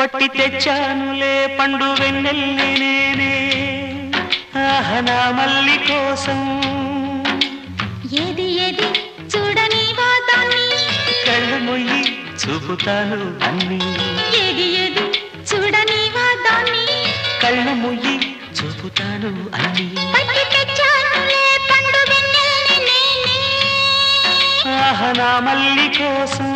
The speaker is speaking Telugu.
పట్టి తెచ్చానులే పండు వెన్నెల్లి నేనే ఆహనా మల్లి కోసం ఏది ఏది చూడని వాదాన్ని కళ్ళు మొయ్యి చూపుతాను అన్ని ఏది ఏది చూడని వాదాన్ని కళ్ళు మొయ్యి చూపుతాను అన్ని పట్టి తెచ్చానులే పండు వెన్నెల్ని నేనే ఆహనా మల్లి కోసం